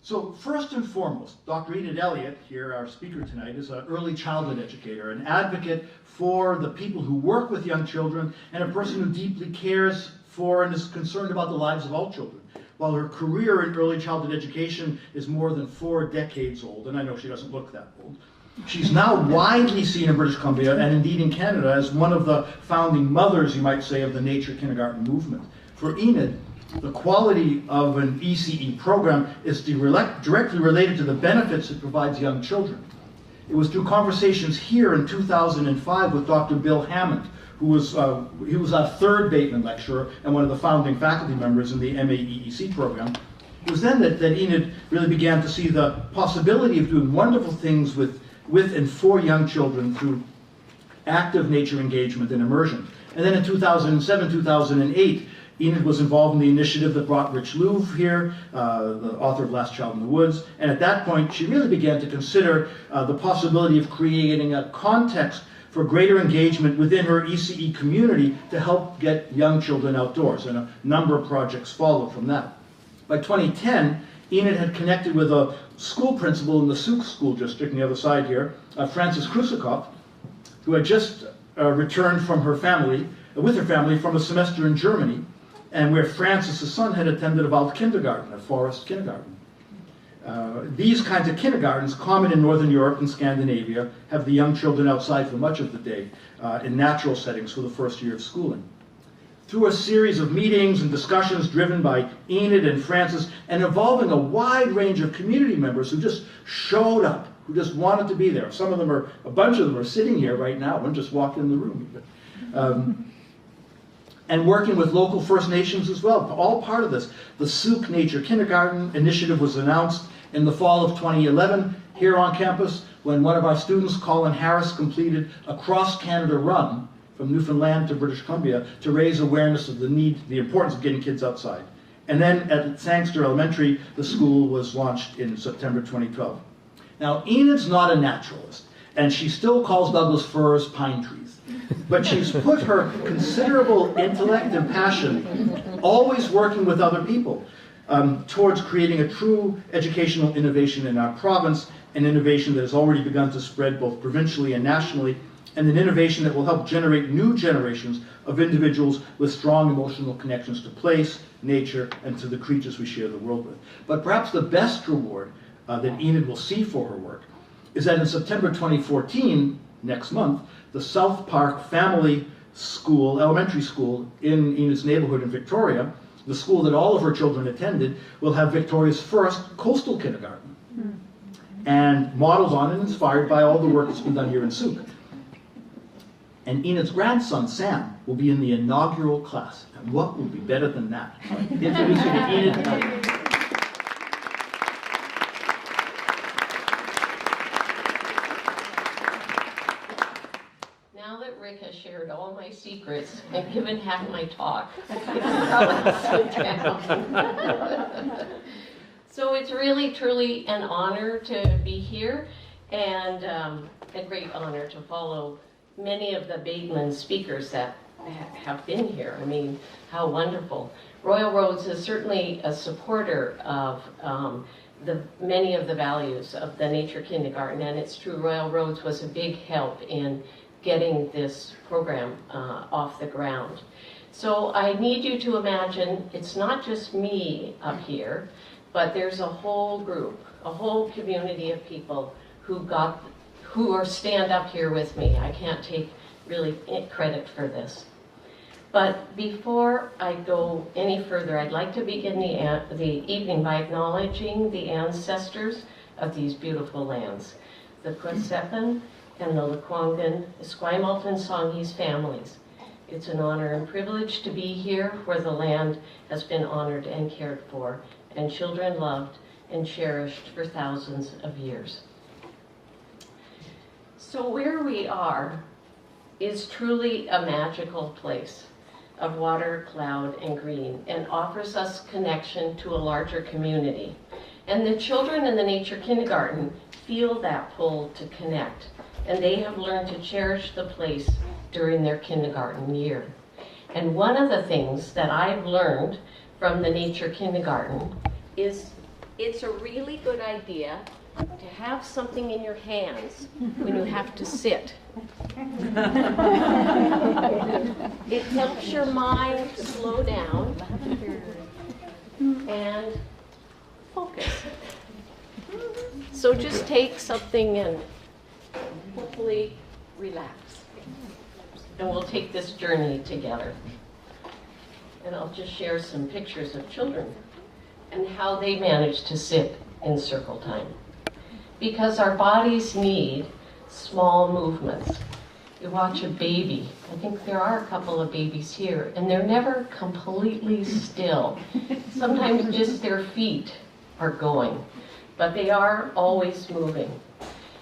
So first and foremost, Dr. Enid Elliot, here our speaker tonight, is an early childhood educator, an advocate for the people who work with young children, and a person who deeply cares for and is concerned about the lives of all children. While her career in early childhood education is more than 4 decades old, and I know she doesn't look that old, she's now widely seen in British Columbia and indeed in Canada as one of the founding mothers, you might say, of the nature kindergarten movement. For Enid, the quality of an ECE program is directly related to the benefits it provides young children. It was through conversations here in 2005 with Dr. Bill Hammond, he was our 3rd Bateman Lecturer and one of the founding faculty members in the MAEEC program. It was then that Enid really began to see the possibility of doing wonderful things with and for young children through active nature engagement and immersion. And then in 2007, 2008, Enid was involved in the initiative that brought Rich Louv here, the author of Last Child in the Woods. And at that point, she really began to consider the possibility of creating a context for greater engagement within her ECE community to help get young children outdoors. And a number of projects followed from that. By 2010, Enid had connected with a school principal in the Sauk School District, on the other side here, Frances Krusikoff, who had just returned from with her family from a semester in Germany, and where Frances' son had attended a Wald kindergarten, a forest kindergarten. These kinds of kindergartens, common in Northern Europe and Scandinavia, have the young children outside for much of the day in natural settings for the first year of schooling. Through a series of meetings and discussions driven by Enid and Frances, and involving a wide range of community members who just showed up, who just wanted to be there. A bunch of them are sitting here right now. One just walked in the room. And working with local First Nations as well, all part of this. The Sauk Nature Kindergarten initiative was announced in the fall of 2011 here on campus when one of our students, Colin Harris, completed a cross-Canada run from Newfoundland to British Columbia to raise awareness of the importance of getting kids outside. And then at Sangster Elementary, the school was launched in September 2012. Now, Enid's not a naturalist, and she still calls Douglas firs pine trees. But she's put her considerable intellect and passion, always working with other people, towards creating a true educational innovation in our province, an innovation that has already begun to spread both provincially and nationally, and an innovation that will help generate new generations of individuals with strong emotional connections to place, nature, and to the creatures we share the world with. But perhaps the best reward that Enid will see for her work is that in September 2014, next month, the South Park Family School, elementary school in Enid's neighborhood in Victoria, the school that all of her children attended, will have Victoria's first coastal kindergarten. And modeled on and inspired by all the work that's been done here in Sauk. And Enid's grandson, Sam, will be in the inaugural class. And what will be better than that? Introducing Enid Elliot. Now that Rick has shared all my secrets and given half my talk, I can probably sit down. So it's really, truly an honor to be here, and a great honor to follow many of the Bateman speakers that have been here. I mean, how wonderful. Royal Roads is certainly a supporter of many of the values of the Nature Kindergarten, and it's true, Royal Roads was a big help in getting this program off the ground. So I need you to imagine it's not just me up here, but there's a whole group, a whole community of people who are stand up here with me. I can't take really credit for this. But before I go any further, I'd like to begin the evening by acknowledging the ancestors of these beautiful lands, the Quetzalcoatl and the Lekwungen, Esquimalt and Songhees families. It's an honor and privilege to be here where the land has been honored and cared for, and children loved and cherished for thousands of years. So where we are is truly a magical place of water, cloud, and green, and offers us connection to a larger community. And the children in the Nature Kindergarten feel that pull to connect, and they have learned to cherish the place during their kindergarten year. And one of the things that I've learned from the Nature Kindergarten is it's a really good idea to have something in your hands when you have to sit. It helps your mind slow down and focus. So just take something and hopefully relax. And we'll take this journey together. And I'll just share some pictures of children and how they manage to sit in circle time. Because our bodies need small movements. You watch a baby, I think there are a couple of babies here, and they're never completely still. Sometimes just their feet are going, but they are always moving.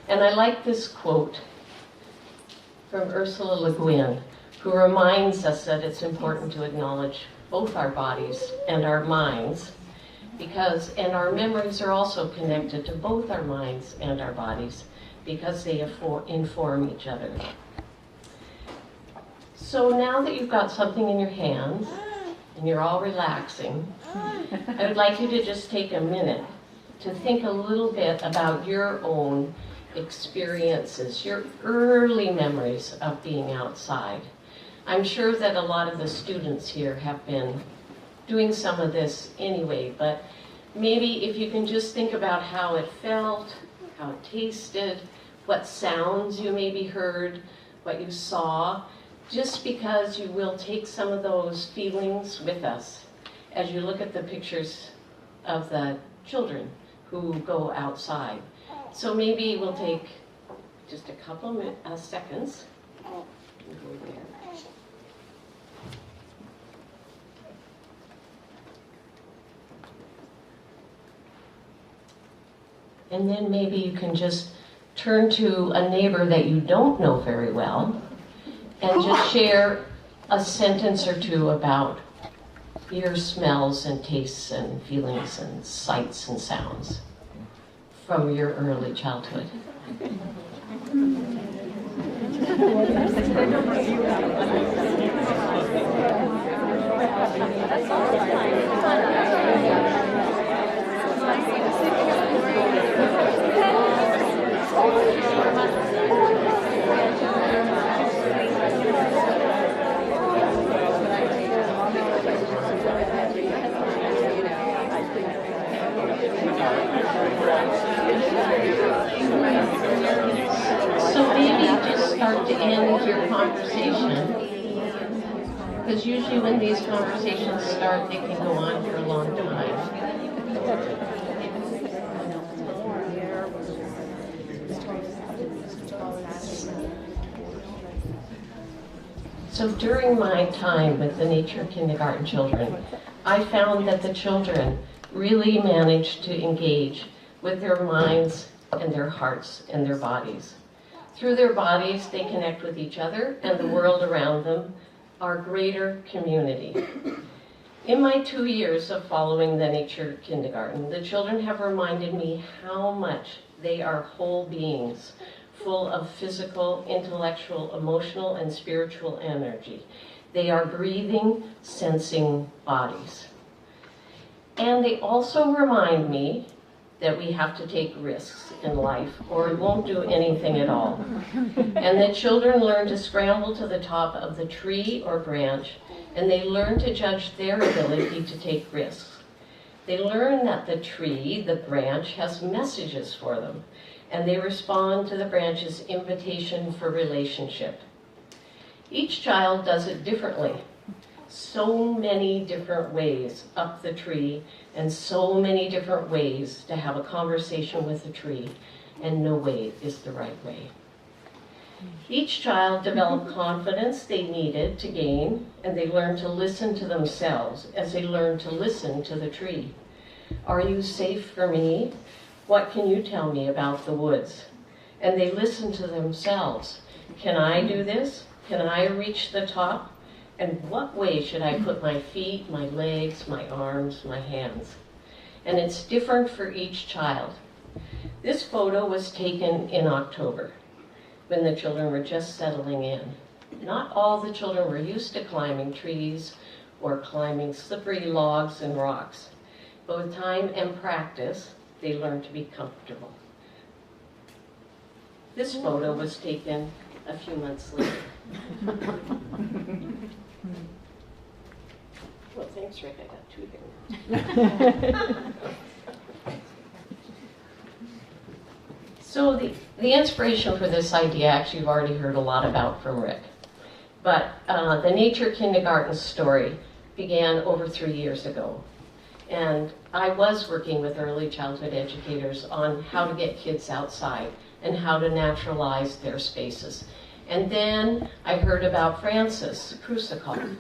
And I like this quote from Ursula Le Guin, who reminds us that it's important to acknowledge both our bodies and our minds, and our memories are also connected to both our minds and our bodies because they inform each other. So now that you've got something in your hands and you're all relaxing, I would like you to just take a minute to think a little bit about your own experiences, your early memories of being outside. I'm sure that a lot of the students here have been doing some of this anyway, but maybe if you can just think about how it felt, how it tasted, what sounds you maybe heard, what you saw, just because you will take some of those feelings with us as you look at the pictures of the children who go outside. So maybe we'll take just a couple seconds. Go there. And then maybe you can just turn to a neighbor that you don't know very well and just share a sentence or two about your smells and tastes and feelings and sights and sounds from your early childhood. So maybe just start to end your conversation, because usually when these conversations start, they can go on for a long time. So during my time with the nature kindergarten children, I found that the children really managed to engage with their minds and their hearts and their bodies. Through their bodies, they connect with each other and the world around them, our greater community. In my 2 years of following the nature kindergarten, the children have reminded me how much they are whole beings, full of physical, intellectual, emotional, and spiritual energy. They are breathing, sensing bodies. And they also remind me that we have to take risks in life or we won't do anything at all. And that children learn to scramble to the top of the tree or branch, and they learn to judge their ability to take risks. They learn that the tree, the branch, has messages for them, and they respond to the branch's invitation for relationship. Each child does it differently. So many different ways up the tree, and so many different ways to have a conversation with the tree, and no way is the right way. Each child developed confidence they needed to gain, and they learned to listen to themselves as they learned to listen to the tree. Are you safe for me? What can you tell me about the woods? And they listen to themselves. Can I do this? Can I reach the top? And what way should I put my feet, my legs, my arms, my hands? And it's different for each child. This photo was taken in October, when the children were just settling in. Not all the children were used to climbing trees or climbing slippery logs and rocks. but with time and practice, they learn to be comfortable. This photo was taken a few months later. Well, thanks, Rick. I got two there. So the inspiration for this idea, actually, you've already heard a lot about from Rick. But the Nature Kindergarten story began over 3 years ago. And I was working with early childhood educators on how to get kids outside and how to naturalize their spaces. And then I heard about Frances Krusakov,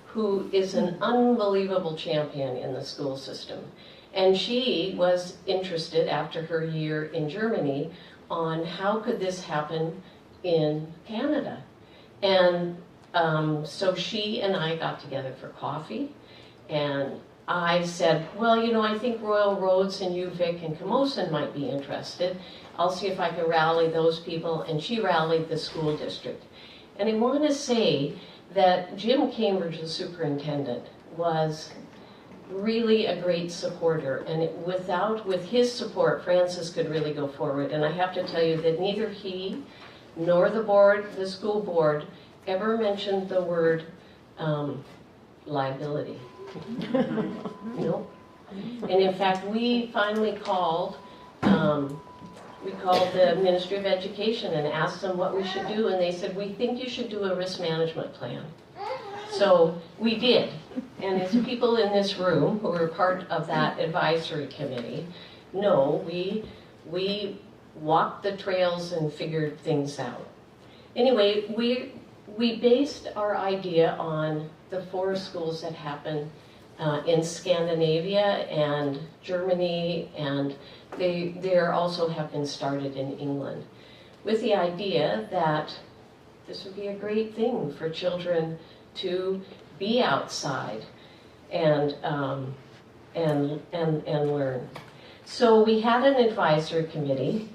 who is an unbelievable champion in the school system. And she was interested, after her year in Germany, on how could this happen in Canada. And so she and I got together for coffee, and I said, well, you know, I think Royal Roads and UVic and Camosun might be interested. I'll see if I can rally those people, and she rallied the school district. And I want to say that Jim Cambridge, the superintendent, was really a great supporter, and with his support, Frances could really go forward. And I have to tell you that neither he nor the board, the school board, ever mentioned the word liability. Nope. And in fact, we finally called the Ministry of Education and asked them what we should do, and they said, we think you should do a risk management plan. So we did. And as people in this room who were part of that advisory committee know, we walked the trails and figured things out. Anyway, we based our idea on the 4 schools that happen in Scandinavia and Germany, and they also have been started in England, with the idea that this would be a great thing for children to be outside and learn. So we had an advisory committee.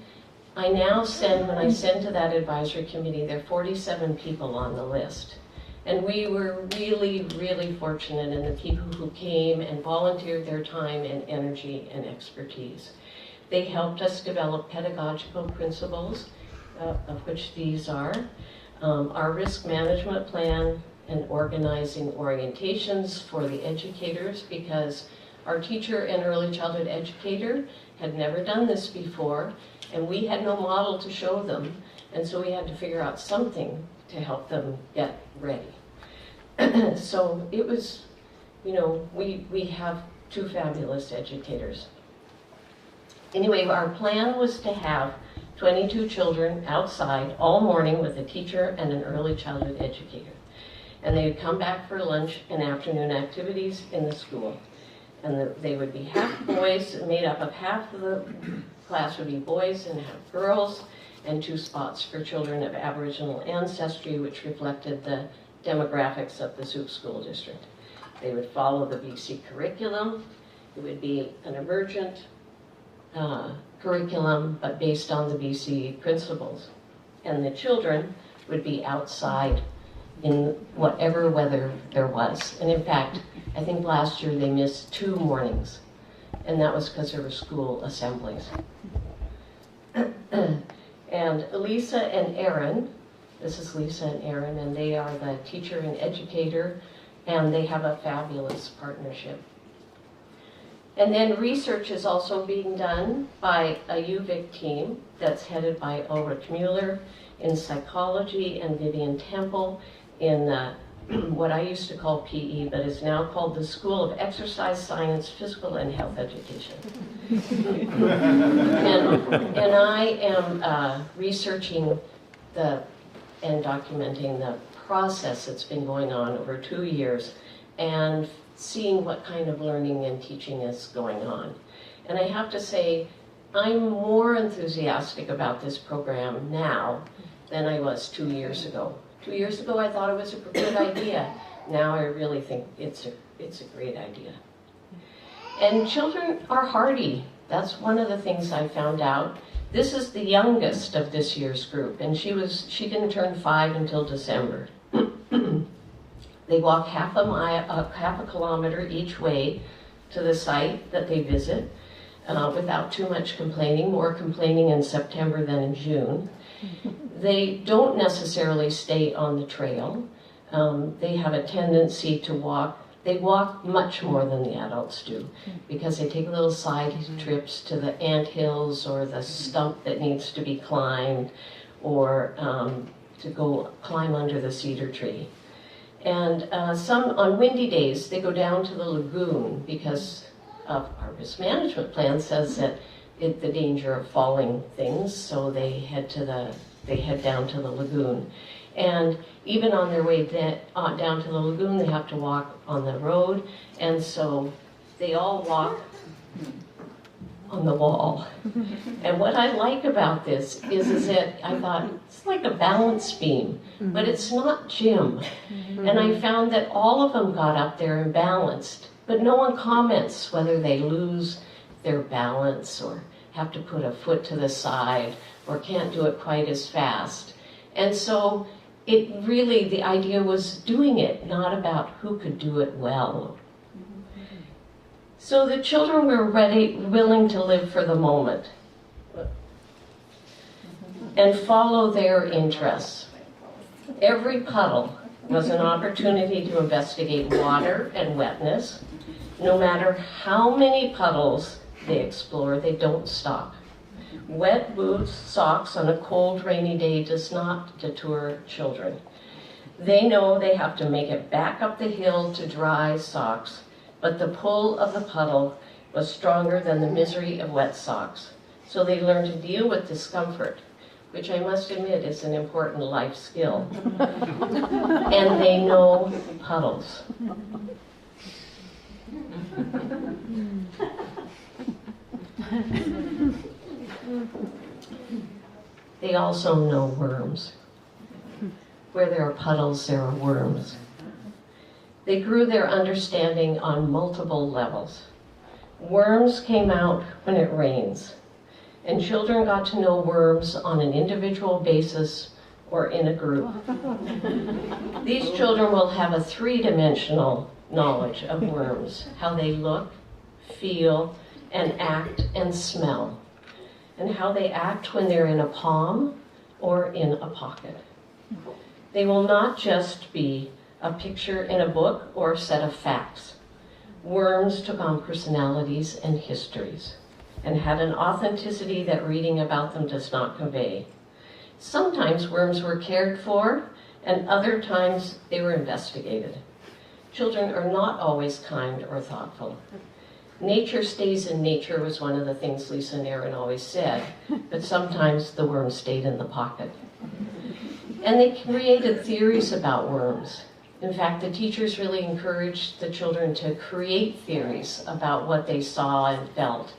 When I send to that advisory committee, there are 47 people on the list. And we were really, really fortunate in the people who came and volunteered their time and energy and expertise. They helped us develop pedagogical principles, of which these are our risk management plan and organizing orientations for the educators, because our teacher and early childhood educator had never done this before, and we had no model to show them, and so we had to figure out something to help them get ready. So it was, you know, we have 2 fabulous educators. Anyway, our plan was to have 22 children outside all morning with a teacher and an early childhood educator. And they would come back for lunch and afternoon activities in the school. And they would be half boys, made up of half of the class would be boys and half girls, and 2 spots for children of Aboriginal ancestry, which reflected the demographics of the Zug School District. They would follow the BC curriculum. It would be an emergent curriculum, but based on the BC principles. And the children would be outside in whatever weather there was. And in fact, I think last year they missed 2 mornings, and that was because there were school assemblies. And Lisa and Aaron, this is Lisa and Aaron, and they are the teacher and educator, and they have a fabulous partnership. And then research is also being done by a UVic team that's headed by Ulrich Mueller in psychology, and Vivian Temple in what I used to call PE, but is now called the School of Exercise Science, Physical and Health Education. and I am researching and documenting the process that's been going on over 2 years, and seeing what kind of learning and teaching is going on. And I have to say, I'm more enthusiastic about this program now than I was 2 years ago. 2 years ago, I thought it was a good idea. Now I really think it's a great idea. And children are hardy. That's one of the things I found out. This is the youngest of this year's group, and she didn't turn 5 until December. They walk half a kilometer each way to the site that they visit without too much complaining, more complaining in September than in June. They don't necessarily stay on the trail. They have a tendency to walk. They walk much more than the adults do because they take little side trips to the anthills or the stump that needs to be climbed, or to go climb under the cedar tree. And some, on windy days, they go down to the lagoon because of our risk management plan says that the danger of falling things, so they head down to the lagoon. And even on their way down to the lagoon, they have to walk on the road, and so they all walk on the wall. And what I like about this is that I thought, it's like a balance beam, but it's not gym. And I found that all of them got up there and balanced, but no one comments whether they lose their balance or have to put a foot to the side or can't do it quite as fast. And so it really, the idea was doing it, not about who could do it well. So the children were willing to live for the moment and follow their interests. Every puddle was an opportunity to investigate water and wetness. No matter how many puddles they explore, they don't stop. Wet boots, socks on a cold, rainy day does not deter children. They know they have to make it back up the hill to dry socks, but the pull of the puddle was stronger than the misery of wet socks. So they learn to deal with discomfort, which I must admit is an important life skill. And they know puddles. They also know worms. Where there are puddles, there are worms. They grew their understanding on multiple levels. Worms came out when it rains, and children got to know worms on an individual basis or in a group. These children will have a three-dimensional knowledge of worms, how they look, feel, and act and smell, and how they act when they're in a palm or in a pocket. They will not just be a picture in a book or a set of facts. Worms took on personalities and histories and had an authenticity that reading about them does not convey. Sometimes worms were cared for, and other times they were investigated. Children are not always kind or thoughtful. Nature stays in nature was one of the things Lisa and Aaron always said, but sometimes the worm stayed in the pocket. And they created theories about worms. In fact, the teachers really encouraged the children to create theories about what they saw and felt.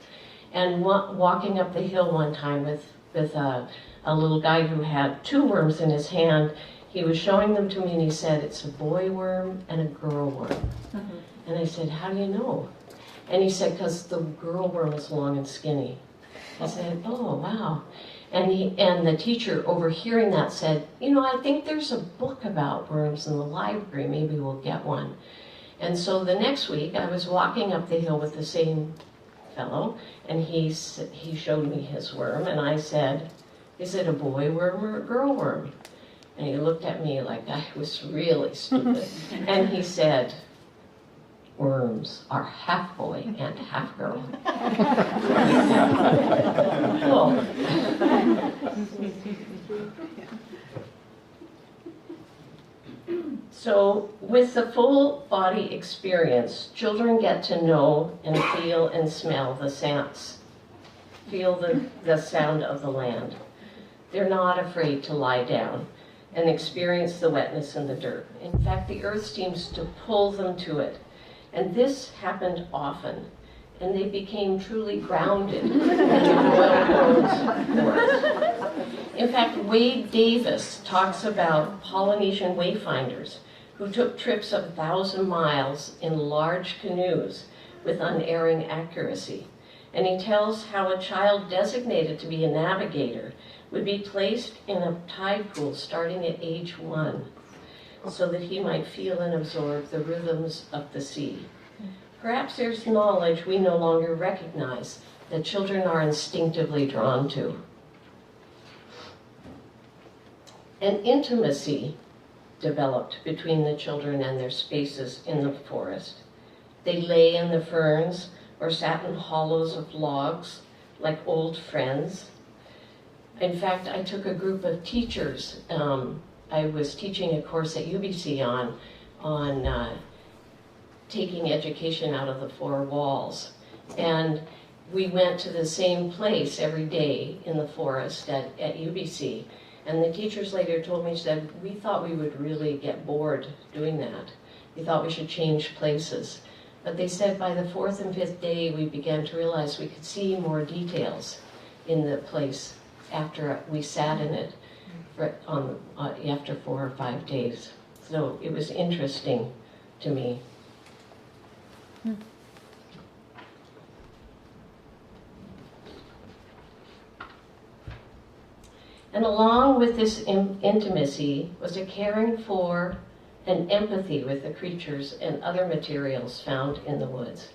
And walking up the hill one time with a little guy who had two worms in his hand, he was showing them to me and he said, it's a boy worm and a girl worm. And I said, how do you know? And he said, because the girl worm is long and skinny. I said, oh, wow. And the teacher, overhearing that, said, you know, I think there's a book about worms in the library. Maybe we'll get one. And so the next week, I was walking up the hill with the same fellow, and he showed me his worm, and I said, is it a boy worm or a girl worm? And he looked at me like I was really stupid. And he said, worms are half boy and half girl. Cool. So with the full body experience, children get to know and feel and smell the sounds, feel the sound of the land. They're not afraid to lie down and experience the wetness and the dirt. In fact, the earth seems to pull them to it. And this happened often, and they became truly grounded in the Royal Roads forest. In fact, Wade Davis talks about Polynesian wayfinders who took trips of 1,000 miles in large canoes with unerring accuracy. And he tells how a child designated to be a navigator would be placed in a tide pool starting at age 1. So that he might feel and absorb the rhythms of the sea. Perhaps there's knowledge we no longer recognize that children are instinctively drawn to. An intimacy developed between the children and their spaces in the forest. They lay in the ferns or sat in hollows of logs like old friends. In fact, I took a group of teachers. I was teaching a course at UBC on taking education out of the four walls. And we went to the same place every day in the forest at UBC. And the teachers later told me, said, we thought we would really get bored doing that. We thought we should change places. But they said by the fourth and fifth day, we began to realize we could see more details in the place after we sat in it after 4 or 5 days. So it was interesting to me. And along with this intimacy was a caring for and empathy with the creatures and other materials found in the woods.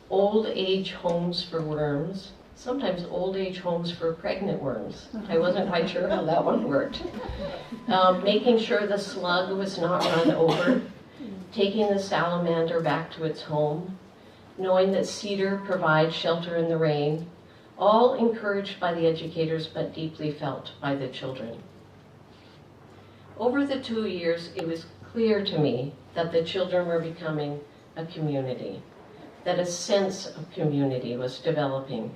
Old age homes for worms, sometimes old age homes for pregnant worms. I wasn't quite sure how that one worked. Making sure the slug was not run over, taking the salamander back to its home, knowing that cedar provides shelter in the rain, all encouraged by the educators but deeply felt by the children. Over the 2 years, it was clear to me that the children were becoming a community, that a sense of community was developing.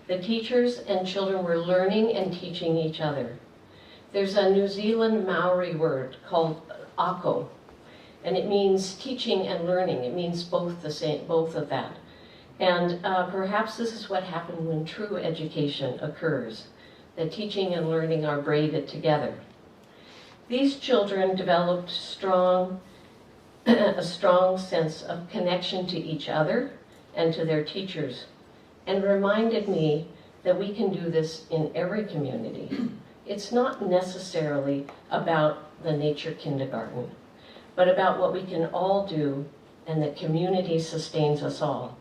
The teachers and children were learning and teaching each other. There's a New Zealand Maori word called ako, and it means teaching and learning. It means both of that. And perhaps this is what happened when true education occurs, that teaching and learning are braided together. These children developed a strong sense of connection to each other and to their teachers, and reminded me that we can do this in every community. It's not necessarily about the nature kindergarten, but about what we can all do, and that community sustains us all.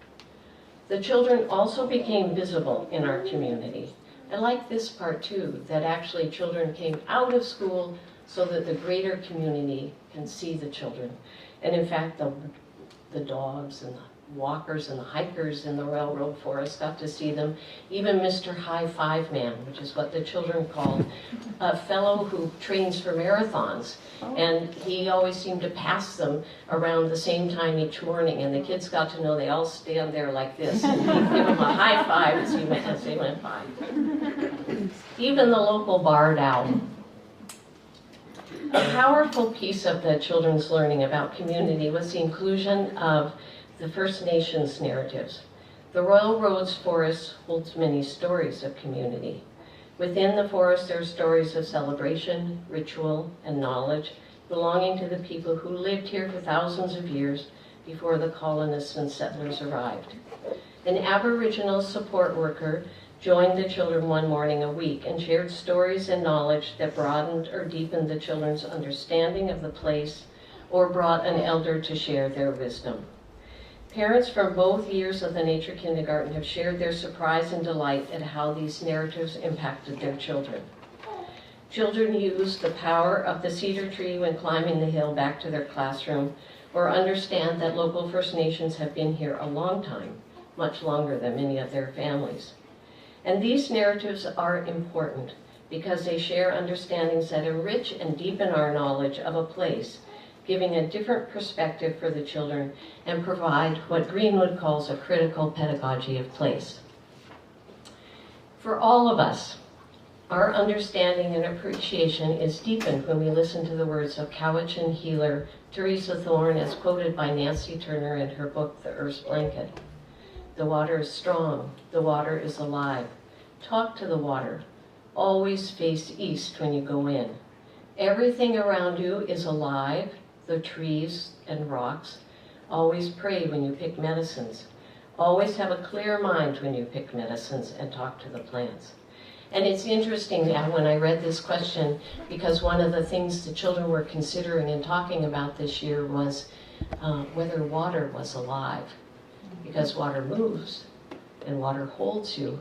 The children also became visible in our community. I like this part too, that actually children came out of school so that the greater community can see the children. And in fact, the dogs and the walkers and the hikers in the railroad forest got to see them. Even Mr. High Five Man, which is what the children called, a fellow who trains for marathons. And he always seemed to pass them around the same time each morning, and the kids got to know they all stand there like this and he'd give them a high five as they went by. Even the local barred owl. A powerful piece of the children's learning about community was the inclusion of the First Nations narratives. The Royal Roads Forest holds many stories of community. Within the forest, there are stories of celebration, ritual, and knowledge belonging to the people who lived here for thousands of years before the colonists and settlers arrived. An Aboriginal support worker joined the children one morning a week and shared stories and knowledge that broadened or deepened the children's understanding of the place or brought an elder to share their wisdom. Parents from both years of the Nature Kindergarten have shared their surprise and delight at how these narratives impacted their children. Children used the power of the cedar tree when climbing the hill back to their classroom, or understand that local First Nations have been here a long time, much longer than many of their families. And these narratives are important because they share understandings that enrich and deepen our knowledge of a place, giving a different perspective for the children, and provide what Greenwood calls a critical pedagogy of place. For all of us, our understanding and appreciation is deepened when we listen to the words of Camosun healer Teresa Thorne, as quoted by Nancy Turner in her book, The Earth's Blanket. The water is strong, the water is alive. Talk to the water. Always face east when you go in. Everything around you is alive, the trees and rocks. Always pray when you pick medicines. Always have a clear mind when you pick medicines and talk to the plants. And it's interesting that when I read this question, because one of the things the children were considering and talking about this year was whether water was alive, because water moves and water holds you.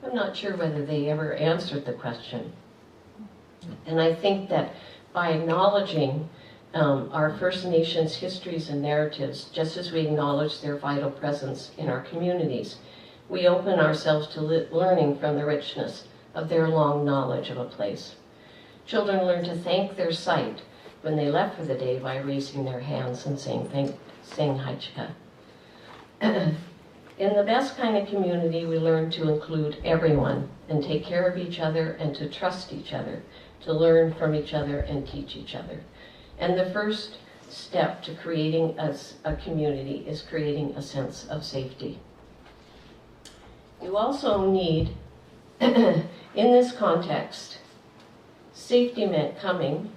I'm not sure whether they ever answered the question. And I think that by acknowledging our First Nations histories and narratives, just as we acknowledge their vital presence in our communities, we open ourselves to learning from the richness of their long knowledge of a place. Children learn to thank their site when they left for the day by raising their hands and saying Haichika. In the best kind of community, we learn to include everyone and take care of each other and to trust each other, to learn from each other and teach each other. And the first step to creating a community is creating a sense of safety. You also need, in this context, safety meant coming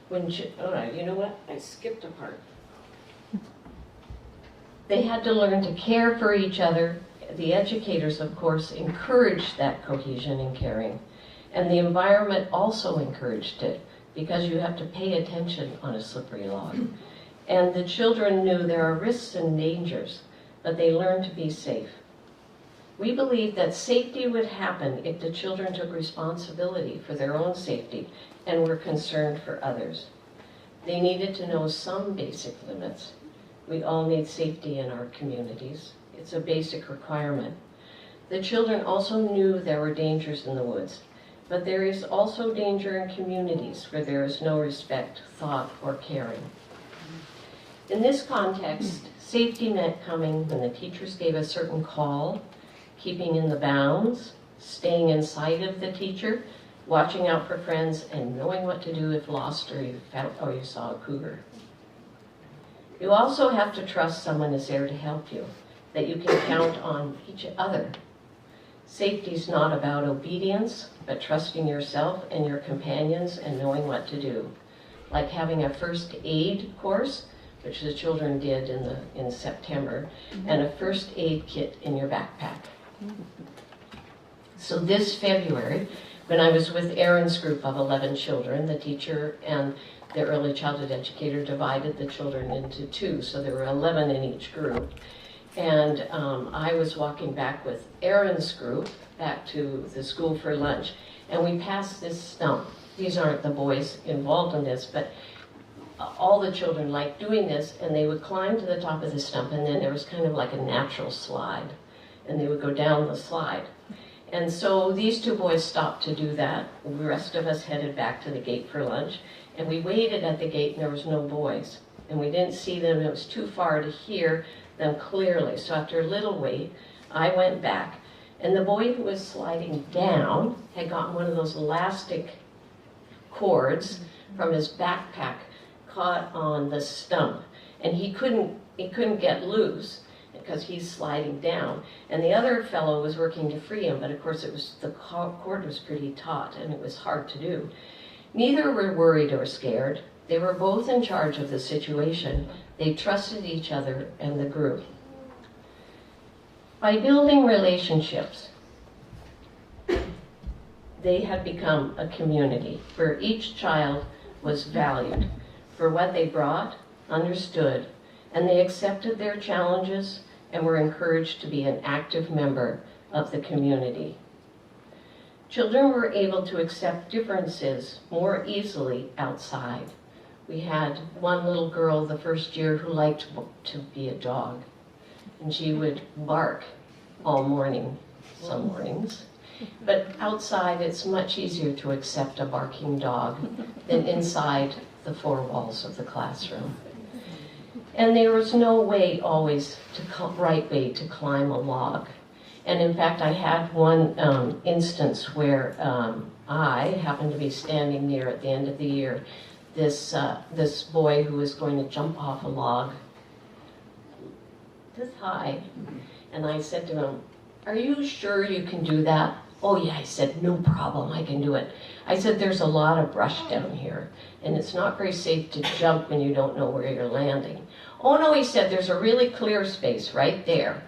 when, you know what, I skipped a part. They had to learn to care for each other. The educators, of course, encouraged that cohesion and caring. And the environment also encouraged it, because you have to pay attention on a slippery log. And the children knew there are risks and dangers, but they learned to be safe. We believed that safety would happen if the children took responsibility for their own safety and were concerned for others. They needed to know some basic limits. We all need safety in our communities. It's a basic requirement. The children also knew there were dangers in the woods, but there is also danger in communities where there is no respect, thought, or caring. In this context, safety meant coming when the teachers gave a certain call, keeping in the bounds, staying in sight of the teacher, watching out for friends, and knowing what to do if lost or you saw a cougar. You also have to trust someone is there to help you, that you can count on each other. Safety is not about obedience, but trusting yourself and your companions and knowing what to do. Like having a first aid course, which the children did in September, and a first aid kit in your backpack. So this February, when I was with Erin's group of 11 children, the teacher and the early childhood educator divided the children into two, so there were 11 in each group. And I was walking back with Erin's group back to the school for lunch, and we passed this stump. These aren't the boys involved in this, but all the children liked doing this, and they would climb to the top of the stump, and then there was kind of like a natural slide, and they would go down the slide. And so these two boys stopped to do that. The rest of us headed back to the gate for lunch, and we waited at the gate, and there was no boys. And we didn't see them. It was too far to hear them clearly. So after a little wait, I went back, and the boy who was sliding down had gotten one of those elastic cords from his backpack caught on the stump, and he couldn't get loose because he's sliding down. And the other fellow was working to free him, but of course the cord was pretty taut and it was hard to do. Neither were worried or scared. They were both in charge of the situation. They trusted each other and the group. By building relationships, they had become a community where each child was valued for what they brought, understood, and they accepted their challenges and were encouraged to be an active member of the community. Children were able to accept differences more easily outside. We had one little girl the first year who liked to be a dog, and she would bark all morning, some mornings. But outside, it's much easier to accept a barking dog than inside the four walls of the classroom. And there was no way always right way to climb a log. And in fact, I had one instance where I happened to be standing near at the end of the year this boy who was going to jump off a log this high. And I said to him, "Are you sure you can do that?" "Oh yeah," I said, "no problem, I can do it." I said, "There's a lot of brush down here, and it's not very safe to jump when you don't know where you're landing." "Oh no," he said, "there's a really clear space right there."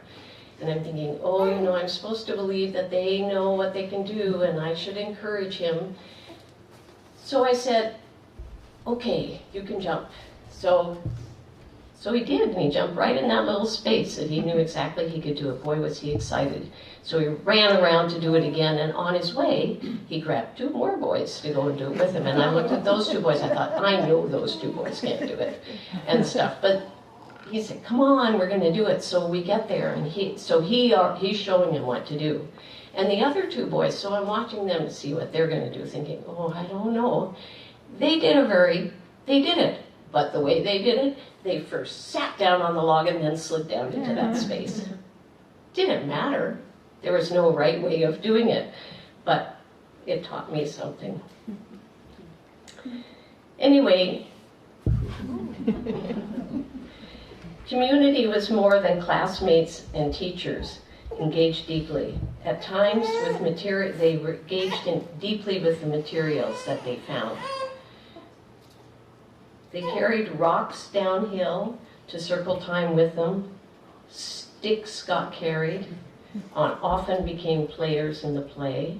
And I'm thinking, oh, you know, I'm supposed to believe that they know what they can do, and I should encourage him. So I said, "Okay, you can jump." So So he did, and he jumped right in that little space that he knew exactly he could do it. Boy, was he excited. So he ran around to do it again, and on his way, he grabbed 2 more boys to go and do it with him. And I looked at those 2 boys, I thought, I know those 2 boys can't do it, and stuff. But he said, come on, we're gonna do it. So we get there, and he's showing him what to do. And the other 2 boys, so I'm watching them to see what they're gonna do, thinking, oh, I don't know. They did it. But the way they did it, they first sat down on the log and then slid down into that space. Didn't matter. There was no right way of doing it, but it taught me something. Anyway, community was more than classmates and teachers engaged deeply. At times, they were engaged deeply with the materials that they found. They carried rocks downhill to circle time with them. Sticks got carried, often became players in the play.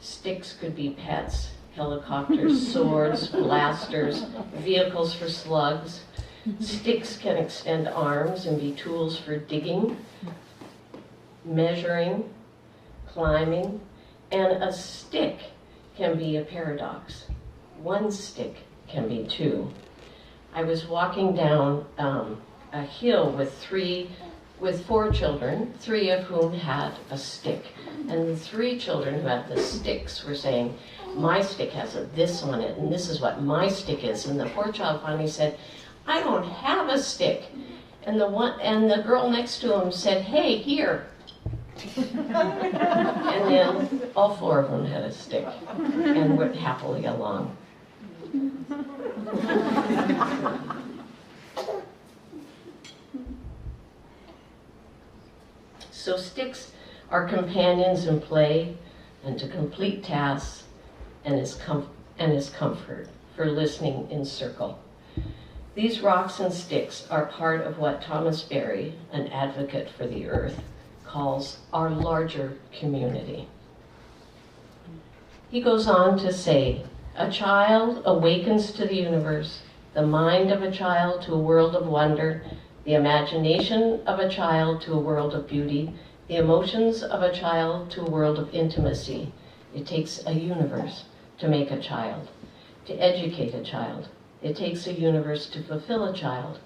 Sticks could be pets, helicopters, swords, blasters, vehicles for slugs. Sticks can extend arms and be tools for digging, measuring, climbing, and a stick can be a paradox. 1 stick can be 2. I was walking down a hill with 4 children, 3 of whom had a stick. And the 3 children who had the sticks were saying, my stick has this on it, and this is what my stick is. And the poor child finally said, I don't have a stick. And the girl next to him said, hey, here. And then all 4 of them had a stick and went happily along. So sticks are companions in play and to complete tasks and as comfort for listening in circle. These rocks and sticks are part of what Thomas Berry, an advocate for the earth, calls our larger community. He goes on to say, a child awakens to the universe, the mind of a child to a world of wonder, the imagination of a child to a world of beauty, the emotions of a child to a world of intimacy. It takes a universe to make a child, to educate a child. It takes a universe to fulfill a child.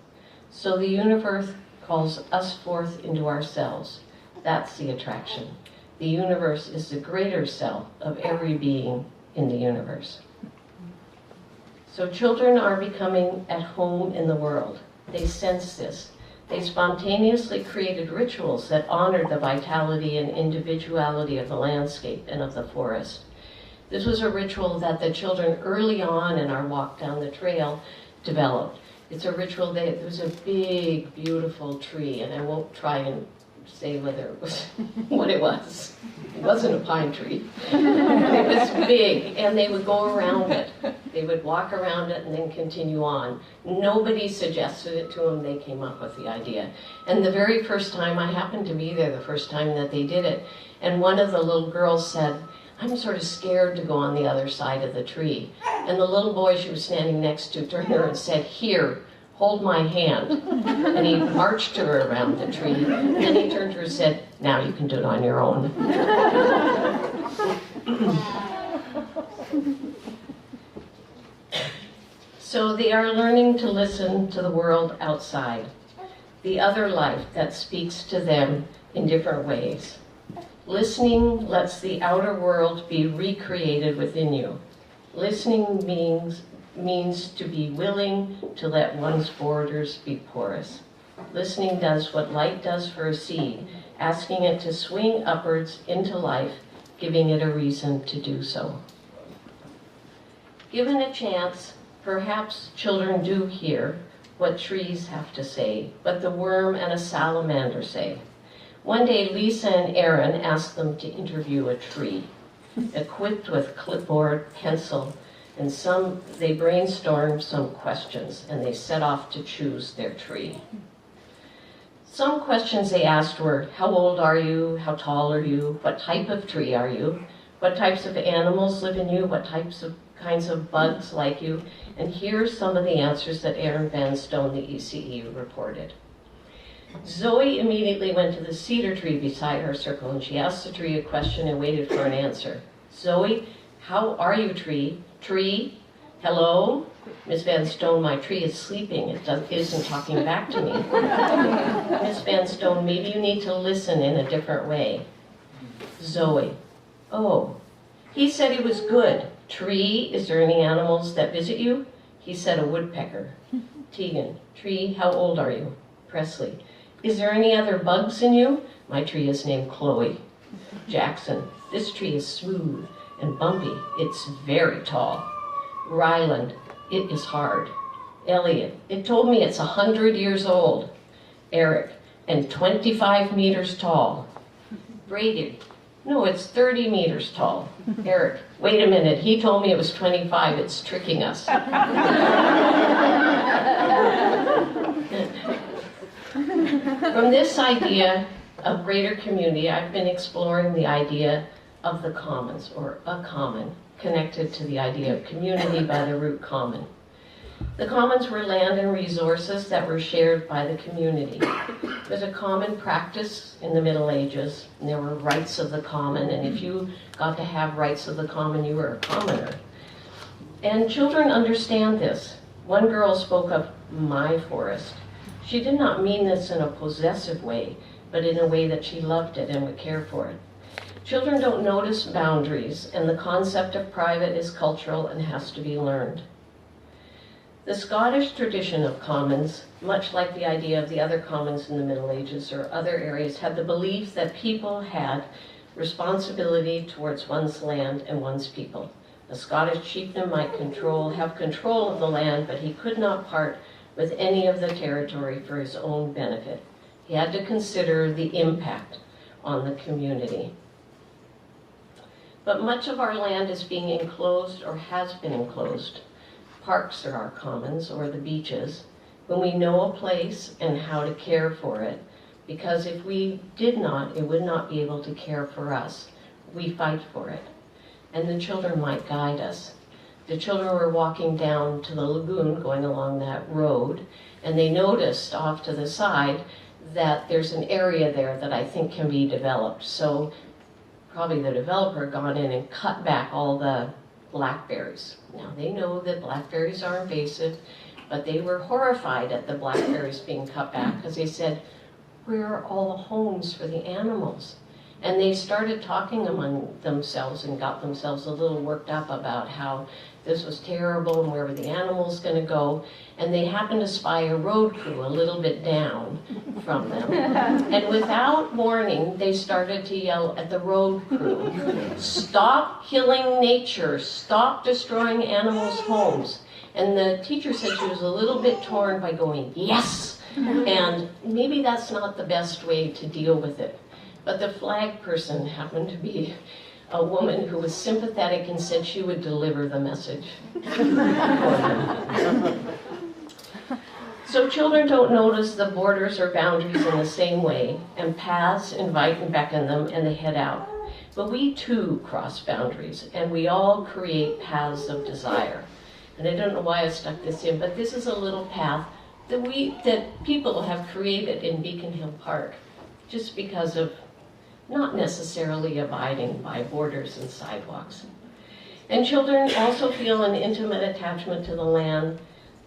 So the universe calls us forth into ourselves. That's the attraction. The universe is the greater self of every being in the universe. So children are becoming at home in the world. They sense this. They spontaneously created rituals that honored the vitality and individuality of the landscape and of the forest. This was a ritual that the children early on in our walk down the trail developed. It's a ritual that it was a big, beautiful tree, and I won't try and say whether it was what it was. It wasn't a pine tree. It was big, and they would go around it. They would walk around it and then continue on. Nobody suggested it to them. They came up with the idea. And the very first time, I happened to be there the first time that they did it, and one of the little girls said, I'm sort of scared to go on the other side of the tree. And the little boy she was standing next to turned to her and said, here, hold my hand. And he marched to her around the tree. And then he turned to her and said, now you can do it on your own. So they are learning to listen to the world outside, the other life that speaks to them in different ways. Listening lets the outer world be recreated within you. Listening means to be willing to let one's borders be porous. Listening does what light does for a seed, asking it to swing upwards into life, giving it a reason to do so. Given a chance, perhaps children do hear what trees have to say, what the worm and a salamander say. One day, Lisa and Aaron asked them to interview a tree. Equipped with clipboard, pencil, and they brainstormed some questions, and they set off to choose their tree. Some questions they asked were, how old are you? How tall are you? What type of tree are you? What types of animals live in you? What kinds of bugs like you? And here's some of the answers that Aaron Van Stone, the ECE, reported. Zoe immediately went to the cedar tree beside her circle, and she asked the tree a question and waited for an answer. Zoe, how are you, tree? Tree, hello? Miss Van Stone, my tree is sleeping. It isn't talking back to me. Miss Van Stone, maybe you need to listen in a different way. Zoe, oh, he said he was good. Tree, is there any animals that visit you? He said a woodpecker. Tegan, tree, how old are you? Presley, is there any other bugs in you? My tree is named Chloe. Jackson, this tree is smooth and bumpy. It's very tall. Ryland, it is hard. Elliot, it told me it's 100 years old. Eric, and 25 meters tall. Brady, no, it's 30 meters tall. Eric, wait a minute, he told me it was 25, it's tricking us. From this idea of greater community, I've been exploring the idea of the commons, or a common, connected to the idea of community by the root common. The commons were land and resources that were shared by the community. There's a common practice in the Middle Ages, and there were rights of the common, and if you got to have rights of the common, you were a commoner. And children understand this. One girl spoke of my forest. She did not mean this in a possessive way, but in a way that she loved it and would care for it. Children don't notice boundaries, and the concept of private is cultural and has to be learned. The Scottish tradition of commons, much like the idea of the other commons in the Middle Ages or other areas, had the belief that people had responsibility towards one's land and one's people. A Scottish chieftain might have control of the land, but he could not part with any of the territory for his own benefit. He had to consider the impact on the community. But much of our land is being enclosed or has been enclosed. Parks are our commons, or the beaches, when we know a place and how to care for it, because if we did not, it would not be able to care for us. We fight for it. And the children might guide us. The children were walking down to the lagoon, going along that road, and they noticed off to the side that there's an area there that I think can be developed. So probably the developer gone in and cut back all the blackberries. Now they know that blackberries are invasive, but they were horrified at the blackberries being cut back because they said, where are all the homes for the animals? And they started talking among themselves and got themselves a little worked up about how this was terrible and where were the animals going to go. And they happened to spy a road crew a little bit down from them. And without warning, they started to yell at the road crew, stop killing nature, stop destroying animals' homes. And the teacher said she was a little bit torn by going, yes! And maybe that's not the best way to deal with it. But the flag person happened to be a woman who was sympathetic and said she would deliver the message for them. So children don't notice the borders or boundaries in the same way, and paths invite and beckon them, and they head out. But we too cross boundaries, and we all create paths of desire. And I don't know why I stuck this in, but this is a little path that people have created in Beacon Hill Park, just because of not necessarily abiding by borders and sidewalks. And children also feel an intimate attachment to the land,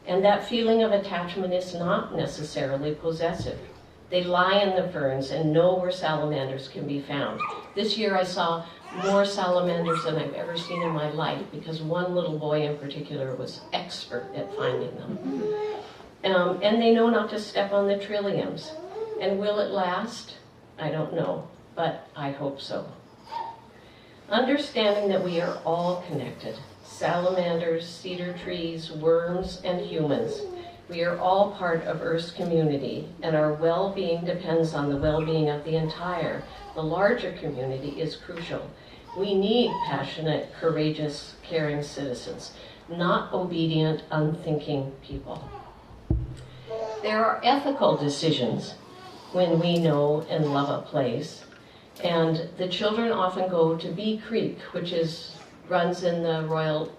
and that feeling of attachment is not necessarily possessive. They lie in the ferns and know where salamanders can be found. This year I saw more salamanders than I've ever seen in my life, because one little boy in particular was expert at finding them. And they know not to step on the trilliums. And will it last? I don't know, but I hope so. Understanding that we are all connected, salamanders, cedar trees, worms, and humans. We are all part of Earth's community, and our well-being depends on the well-being of the larger community is crucial. We need passionate, courageous, caring citizens, not obedient, unthinking people. There are ethical decisions when we know and love a place, And the children often go to Bee Creek, which runs in the Royal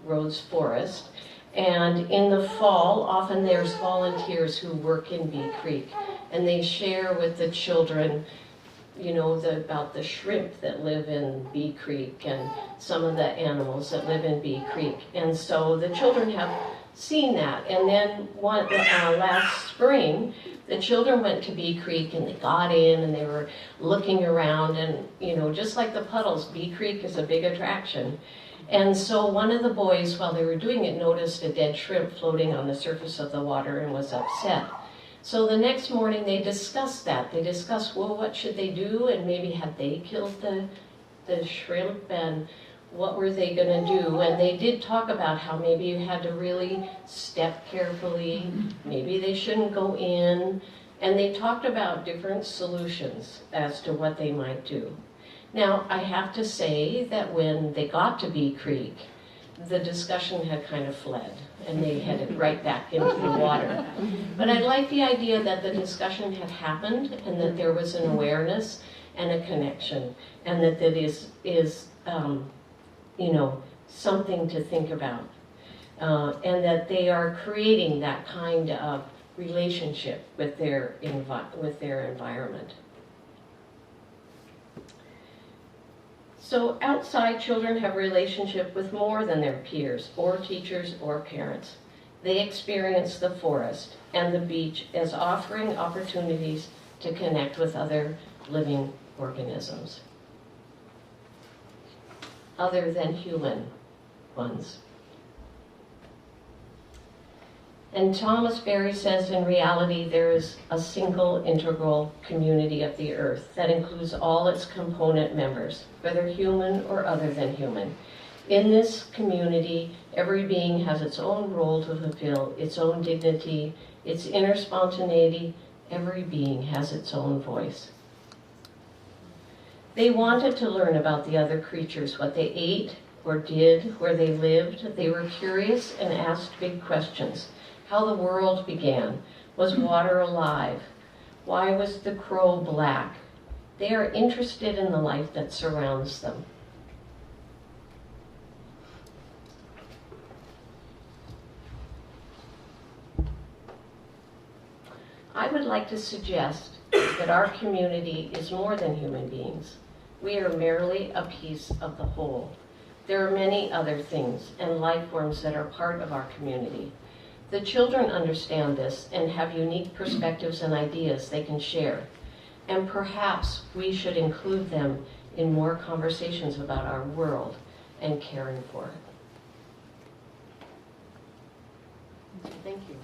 Roads Forest. And in the fall, often there's volunteers who work in Bee Creek, and they share with the children, you know, about the shrimp that live in Bee Creek and some of the animals that live in Bee Creek. And so the children have seen that. And then last spring, the children went to Bee Creek and they got in and they were looking around, and, you know, just like the puddles, Bee Creek is a big attraction. And so one of the boys, while they were doing it, noticed a dead shrimp floating on the surface of the water and was upset. So the next morning they discussed that. They discussed, well, what should they do? And maybe had they killed the shrimp, and what were they going to do? And they did talk about how maybe you had to really step carefully. Maybe they shouldn't go in. And they talked about different solutions as to what they might do. Now, I have to say that when they got to Bee Creek, the discussion had kind of fled, and they headed right back into the water. But I like the idea that the discussion had happened, and that there was an awareness and a connection, and that is you know, something to think about, and that they are creating that kind of relationship with their environment. So outside, children have a relationship with more than their peers or teachers or parents. They experience the forest and the beach as offering opportunities to connect with other living organisms, other than human ones. And Thomas Berry says, in reality, there is a single integral community of the earth that includes all its component members, whether human or other than human. In this community, every being has its own role to fulfill, its own dignity, its inner spontaneity. Every being has its own voice. They wanted to learn about the other creatures, what they ate or did, where they lived. They were curious and asked big questions. How the world began. Was water alive? Why was the crow black? They are interested in the life that surrounds them. I would like to suggest that our community is more than human beings. We are merely a piece of the whole. There are many other things and life forms that are part of our community. The children understand this and have unique perspectives and ideas they can share. And perhaps we should include them in more conversations about our world and caring for it. Thank you.